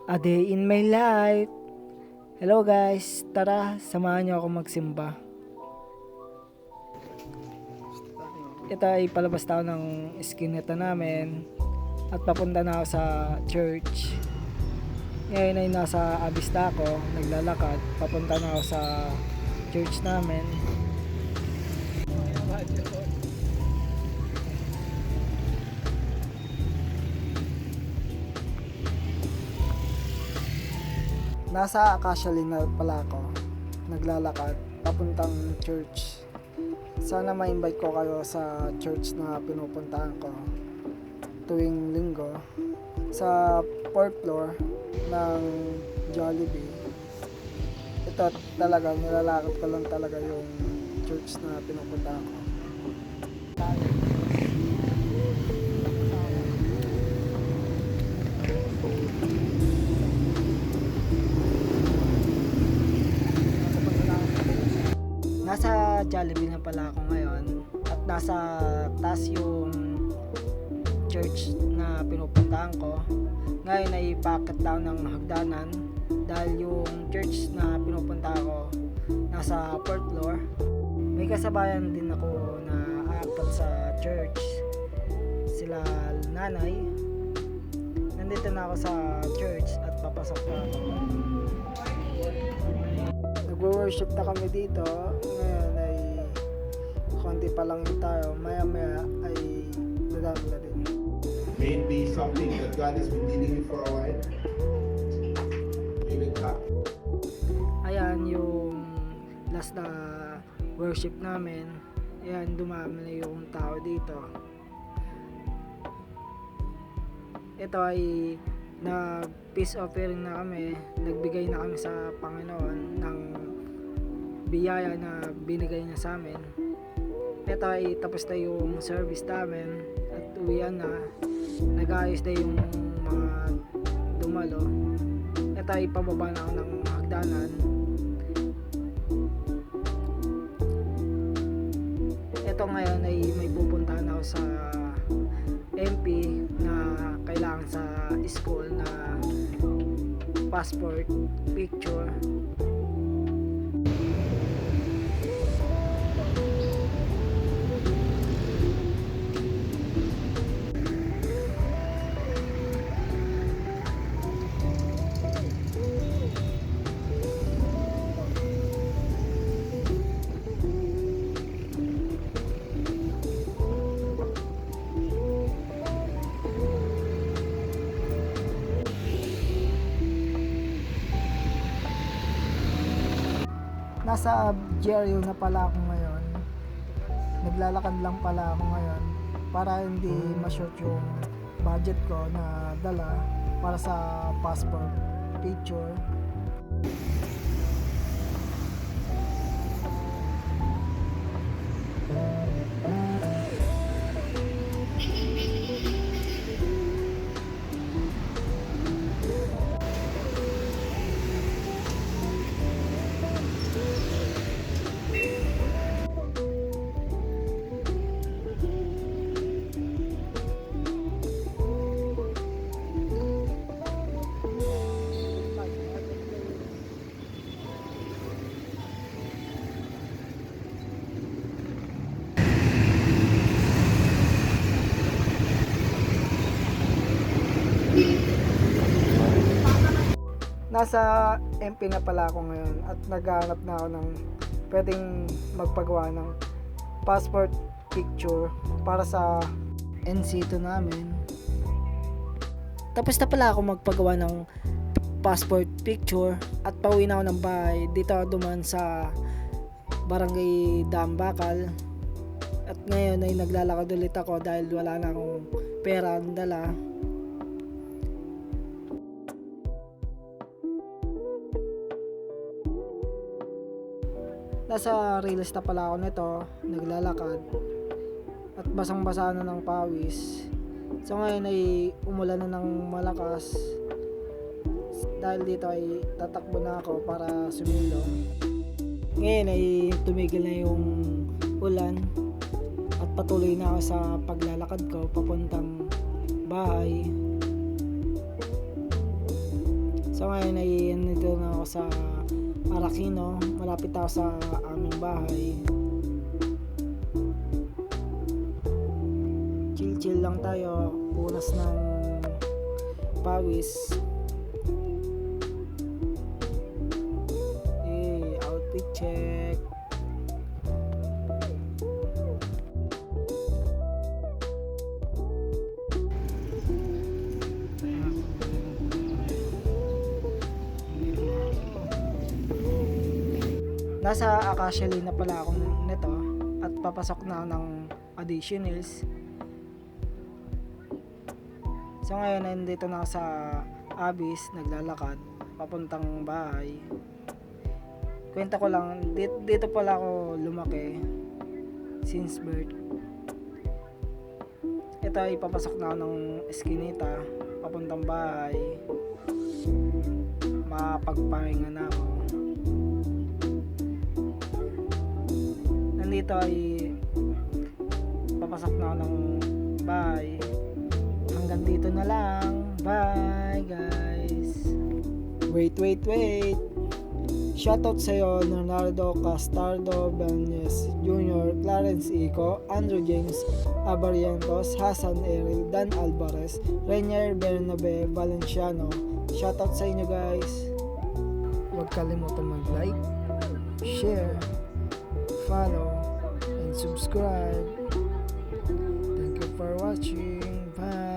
A day in my life. Hello guys, tara samahan niyo ako magsimba. Ito ay palabas tayo ng eskinita namin at papunta na ako sa church. Ngayon ay nasa Abista ako, naglalakad. Papunta na ako sa church namin. Nasa Acacia Lina pala ako, naglalakad, papuntang church. Sana ma-invite ko kayo sa church na pinupuntahan ko tuwing linggo sa 4th floor ng Jollibee. Ito talaga, nilalakad ko lang talaga yung church na pinupuntahan ko. Nasa Jollibee na pala ako ngayon at nasa taas yung church na pinupuntahan ko. Ngayon ay paakit daw ng hagdanan dahil yung church na pinupuntahan ko nasa 4th floor. May kasabayan din ako na aakyat sa church, sila nanay. Nandito na ako sa church at papasok na ako. Nag-worship na kami dito. Ngayon ay konti pa lang tayo. Maya ay dadami na din. May it be something that God has been leading you for a while. Give it back. Ayan yung last na worship namin. Ayan, dumami na yung tao dito. Ito ay nag-peace offering na kami. Nagbigay na kami sa Panginoon ng biyaya na binigay niya sa amin. Ito ay tapos na yung service namin at uwian na. Nag-ayos na yung mga dumalo. Ito ay pababa na ako ng hagdanan. Ito ngayon ay may pupuntahan ako sa MP na kailangan sa school na passport picture. Nasa GRU na pala ako ngayon. Naglalakad lang pala ako ngayon para hindi ma-short yung budget ko na dala para sa passport picture. Nasa MP na pala ako ngayon at naghahanap na ako ng pwedeng magpagawa ng passport picture para sa NC2 namin. Tapos na pala ako magpagawa ng passport picture at pauwi na ako ng bahay. Dito ako duman sa Barangay Dambakal at ngayon ay naglalakad ulit ako dahil wala na akong pera ang dala. Nasa Riles na pala ako nito, naglalakad at basang-basa na ng pawis. So ngayon ay umulan na ng malakas dahil dito ay tatakbo na ako para sumilo. Ngayon ay tumigil na yung ulan at patuloy na ako sa paglalakad ko papuntang bahay. So ngayon ay nandito na ako sa Aquino, malapit ako sa aming bahay. Chill lang tayo, punas ng pawis. Outfit check. Nasa Acacia Lane na pala ako nito at papasok na ako ng additionals. So ngayon nandito na ako sa Abis, naglalakad papuntang bahay. Kwenta ko lang, dito pala ako lumaki since birth. Ito ay papasok na ako ng eskinita papuntang bahay. Mapagpahinga na ako. Nandito ay papasok na ako ng bahay. Hanggang dito na lang. Bye guys. Wait. Shoutout sa'yo Leonardo Castardo Belnes Jr., Clarence Ico, Andrew James Abarientos, Hassan Eril, Dan Alvarez, Renier Bernabe Valenciano. Shoutout sa inyo guys. Huwag kalimutan mag-like, share, follow, and subscribe. Thank you for watching. Bye.